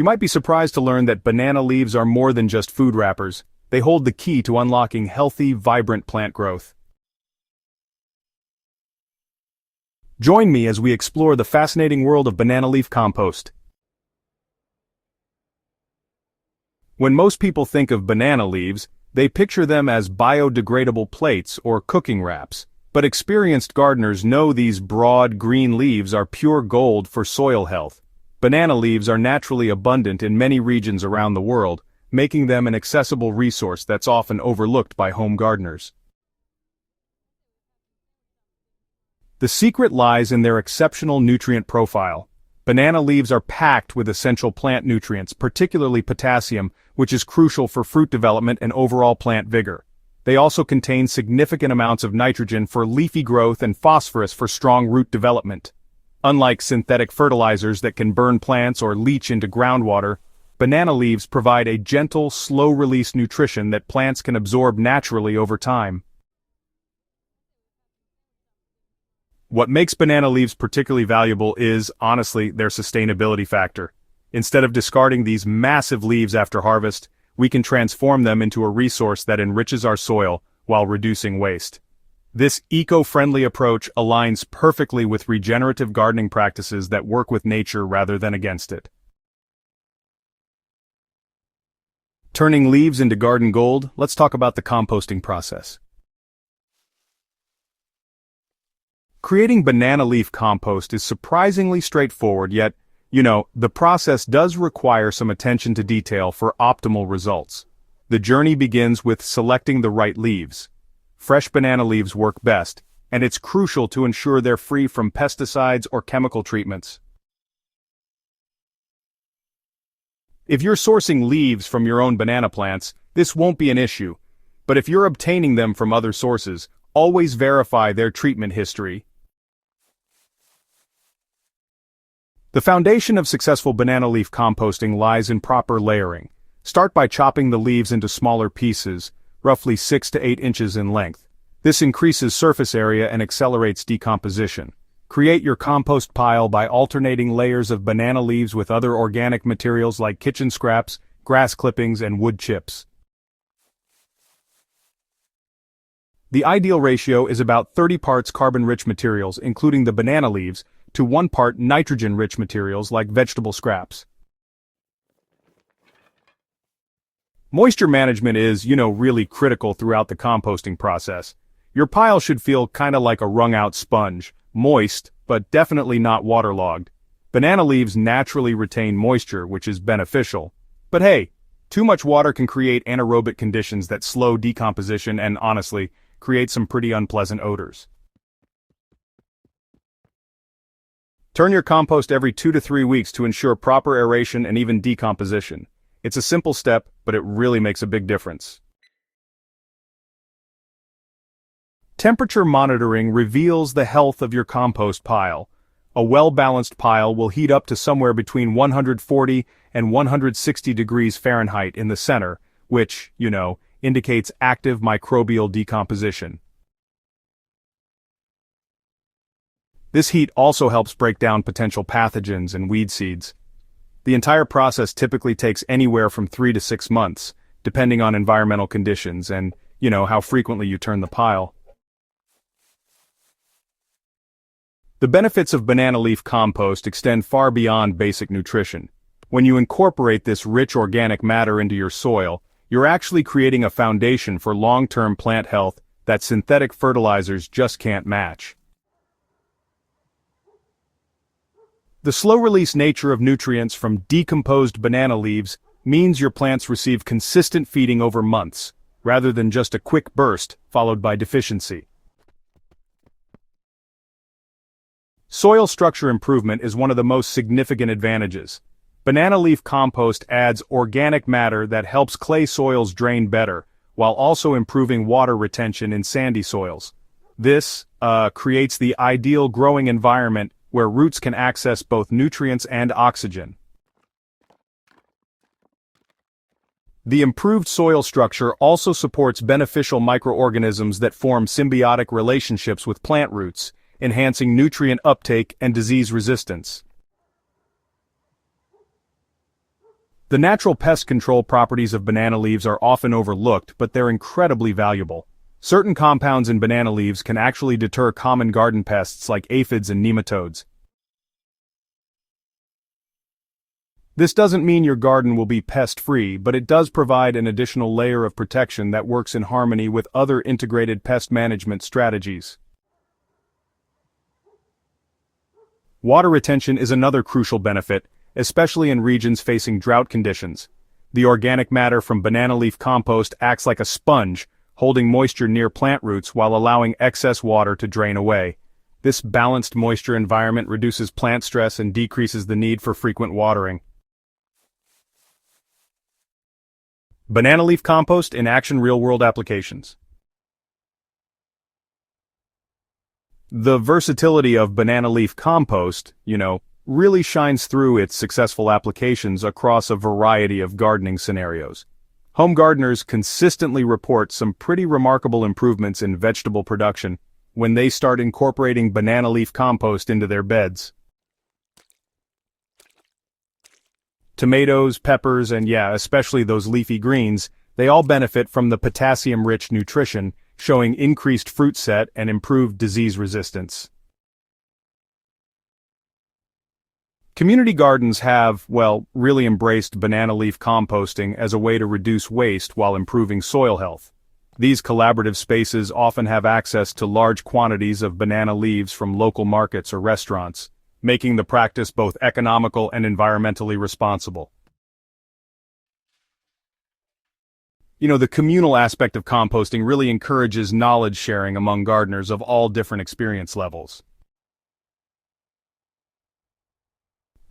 You might be surprised to learn that banana leaves are more than just food wrappers. They hold the key to unlocking healthy, vibrant plant growth. Join me as we explore the fascinating world of banana leaf compost. When most people think of banana leaves, they picture them as biodegradable plates or cooking wraps. But experienced gardeners know these broad, green leaves are pure gold for soil health. Banana leaves are naturally abundant in many regions around the world, making them an accessible resource that's often overlooked by home gardeners. The secret lies in their exceptional nutrient profile. Banana leaves are packed with essential plant nutrients, particularly potassium, which is crucial for fruit development and overall plant vigor. They also contain significant amounts of nitrogen for leafy growth and phosphorus for strong root development. Unlike synthetic fertilizers that can burn plants or leach into groundwater, banana leaves provide a gentle, slow-release nutrition that plants can absorb naturally over time. What makes banana leaves particularly valuable is, honestly, their sustainability factor. Instead of discarding these massive leaves after harvest, we can transform them into a resource that enriches our soil while reducing waste. This eco-friendly approach aligns perfectly with regenerative gardening practices that work with nature rather than against it. Turning leaves into garden gold, let's talk about the composting process. Creating banana leaf compost is surprisingly straightforward, yet, the process does require some attention to detail for optimal results. The journey begins with selecting the right leaves. Fresh banana leaves work best, and it's crucial to ensure they're free from pesticides or chemical treatments. If you're sourcing leaves from your own banana plants, this won't be an issue. But if you're obtaining them from other sources, always verify their treatment history. The foundation of successful banana leaf composting lies in proper layering. Start by chopping the leaves into smaller pieces, roughly 6 to 8 inches in length. This increases surface area and accelerates decomposition. Create your compost pile by alternating layers of banana leaves with other organic materials like kitchen scraps, grass clippings, and wood chips. The ideal ratio is about 30 parts carbon-rich materials, including the banana leaves, to 1 part nitrogen-rich materials like vegetable scraps. Moisture management is, really critical throughout the composting process. Your pile should feel kinda like a wrung-out sponge, moist, but definitely not waterlogged. Banana leaves naturally retain moisture, which is beneficial. But hey, too much water can create anaerobic conditions that slow decomposition and, honestly, create some pretty unpleasant odors. Turn your compost every 2 to 3 weeks to ensure proper aeration and even decomposition. It's a simple step, but it really makes a big difference. Temperature monitoring reveals the health of your compost pile. A well-balanced pile will heat up to somewhere between 140 and 160 degrees Fahrenheit in the center, which, indicates active microbial decomposition. This heat also helps break down potential pathogens and weed seeds. The entire process typically takes anywhere from 3 to 6 months, depending on environmental conditions and, how frequently you turn the pile. The benefits of banana leaf compost extend far beyond basic nutrition. When you incorporate this rich organic matter into your soil, you're actually creating a foundation for long-term plant health that synthetic fertilizers just can't match. The slow-release nature of nutrients from decomposed banana leaves means your plants receive consistent feeding over months, rather than just a quick burst followed by deficiency. Soil structure improvement is one of the most significant advantages. Banana leaf compost adds organic matter that helps clay soils drain better, while also improving water retention in sandy soils. This creates the ideal growing environment where roots can access both nutrients and oxygen. The improved soil structure also supports beneficial microorganisms that form symbiotic relationships with plant roots, enhancing nutrient uptake and disease resistance. The natural pest control properties of banana leaves are often overlooked, but they're incredibly valuable. Certain compounds in banana leaves can actually deter common garden pests like aphids and nematodes. This doesn't mean your garden will be pest-free, but it does provide an additional layer of protection that works in harmony with other integrated pest management strategies. Water retention is another crucial benefit, especially in regions facing drought conditions. The organic matter from banana leaf compost acts like a sponge, holding moisture near plant roots while allowing excess water to drain away. This balanced moisture environment reduces plant stress and decreases the need for frequent watering. Banana leaf compost in action: real-world applications. The versatility of banana leaf compost, really shines through its successful applications across a variety of gardening scenarios. Home gardeners consistently report some pretty remarkable improvements in vegetable production when they start incorporating banana leaf compost into their beds. Tomatoes, peppers, and especially those leafy greens, they all benefit from the potassium-rich nutrition, showing increased fruit set and improved disease resistance. Community gardens have, really embraced banana leaf composting as a way to reduce waste while improving soil health. These collaborative spaces often have access to large quantities of banana leaves from local markets or restaurants, making the practice both economical and environmentally responsible. The communal aspect of composting really encourages knowledge sharing among gardeners of all different experience levels.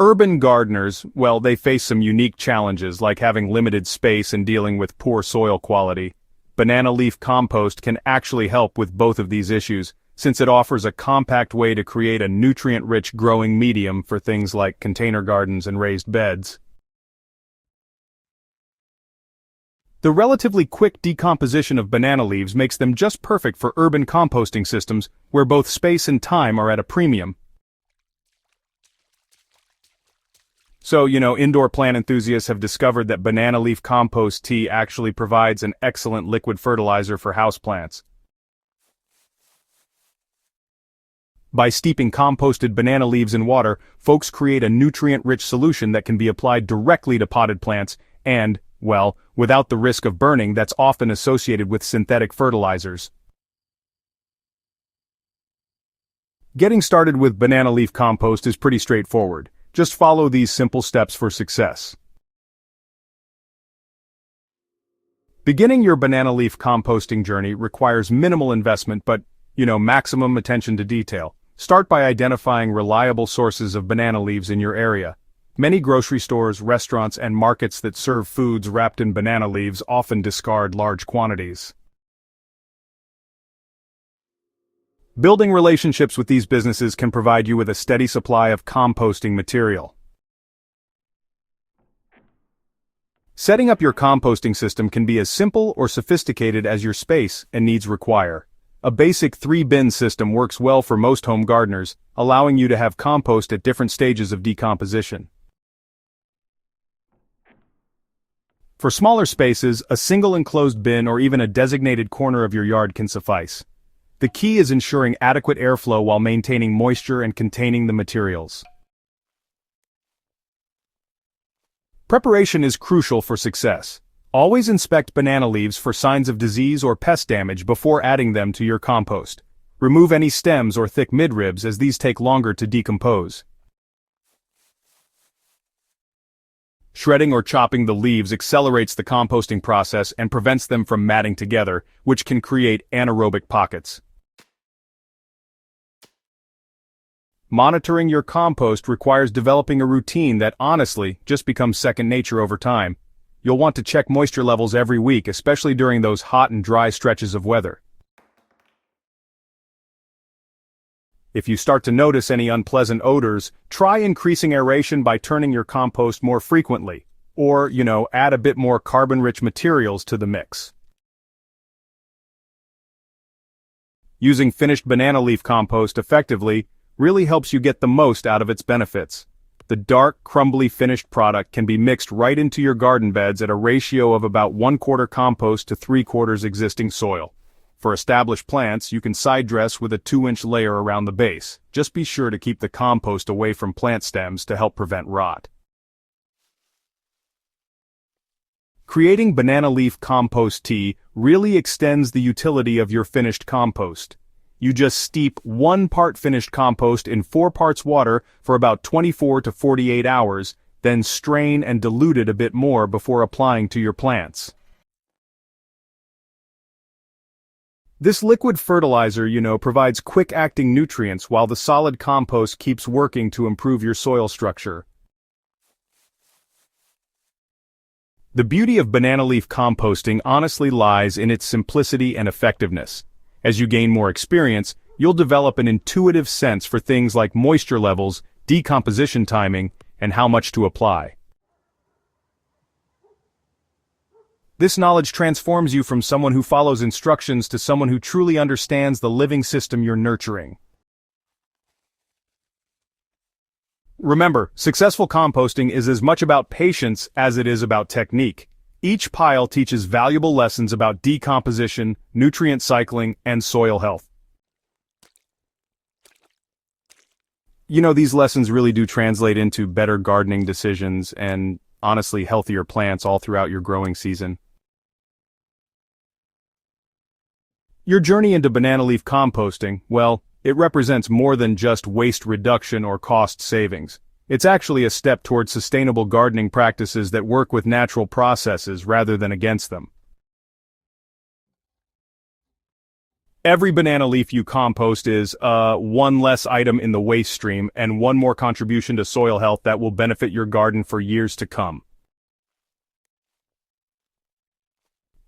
Urban gardeners, they face some unique challenges like having limited space and dealing with poor soil quality. Banana leaf compost can actually help with both of these issues, since it offers a compact way to create a nutrient-rich growing medium for things like container gardens and raised beds. The relatively quick decomposition of banana leaves makes them just perfect for urban composting systems where both space and time are at a premium. So, indoor plant enthusiasts have discovered that banana leaf compost tea actually provides an excellent liquid fertilizer for houseplants. By steeping composted banana leaves in water, folks create a nutrient-rich solution that can be applied directly to potted plants and, without the risk of burning that's often associated with synthetic fertilizers. Getting started with banana leaf compost is pretty straightforward. Just follow these simple steps for success. Beginning your banana leaf composting journey requires minimal investment but, maximum attention to detail. Start by identifying reliable sources of banana leaves in your area. Many grocery stores, restaurants, and markets that serve foods wrapped in banana leaves often discard large quantities. Building relationships with these businesses can provide you with a steady supply of composting material. Setting up your composting system can be as simple or sophisticated as your space and needs require. A basic 3-bin system works well for most home gardeners, allowing you to have compost at different stages of decomposition. For smaller spaces, a single enclosed bin or even a designated corner of your yard can suffice. The key is ensuring adequate airflow while maintaining moisture and containing the materials. Preparation is crucial for success. Always inspect banana leaves for signs of disease or pest damage before adding them to your compost. Remove any stems or thick midribs as these take longer to decompose. Shredding or chopping the leaves accelerates the composting process and prevents them from matting together, which can create anaerobic pockets. Monitoring your compost requires developing a routine that honestly just becomes second nature over time. You'll want to check moisture levels every week, especially during those hot and dry stretches of weather. If you start to notice any unpleasant odors, try increasing aeration by turning your compost more frequently, or, add a bit more carbon-rich materials to the mix. Using finished banana leaf compost effectively really helps you get the most out of its benefits. the dark, crumbly finished product can be mixed right into your garden beds at a ratio of about 1/4 compost to 3/4 existing soil. For established plants, you can side dress with a 2-inch layer around the base. Just be sure to keep the compost away from plant stems to help prevent rot. Creating banana leaf compost tea really extends the utility of your finished compost. You just steep 1 part finished compost in 4 parts water for about 24 to 48 hours, then strain and dilute it a bit more before applying to your plants. This liquid fertilizer, provides quick-acting nutrients while the solid compost keeps working to improve your soil structure. The beauty of banana leaf composting honestly lies in its simplicity and effectiveness. As you gain more experience, you'll develop an intuitive sense for things like moisture levels, decomposition timing, and how much to apply. This knowledge transforms you from someone who follows instructions to someone who truly understands the living system you're nurturing. Remember, successful composting is as much about patience as it is about technique. Each pile teaches valuable lessons about decomposition, nutrient cycling, and soil health. These lessons really do translate into better gardening decisions and, honestly, healthier plants all throughout your growing season. Your journey into banana leaf composting, well, it represents more than just waste reduction or cost savings. It's actually a step towards sustainable gardening practices that work with natural processes rather than against them. Every banana leaf you compost is one less item in the waste stream and one more contribution to soil health that will benefit your garden for years to come.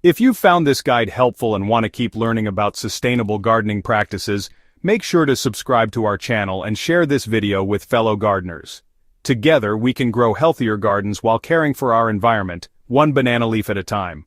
If you've found this guide helpful and want to keep learning about sustainable gardening practices, make sure to subscribe to our channel and share this video with fellow gardeners. Together we can grow healthier gardens while caring for our environment, one banana leaf at a time.